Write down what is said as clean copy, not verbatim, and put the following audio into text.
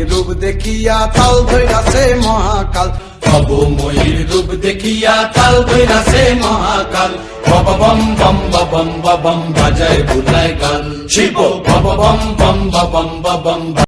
রূপ দেখিয়া তাল ধইরাছে মহাকাল, ভবময়ীর রূপ দেখিয়া তাল ধইরাছে মহাকাল। বম বম বম বম বম বাজায় বুলায় গান, শিব বম বম বম বম বম।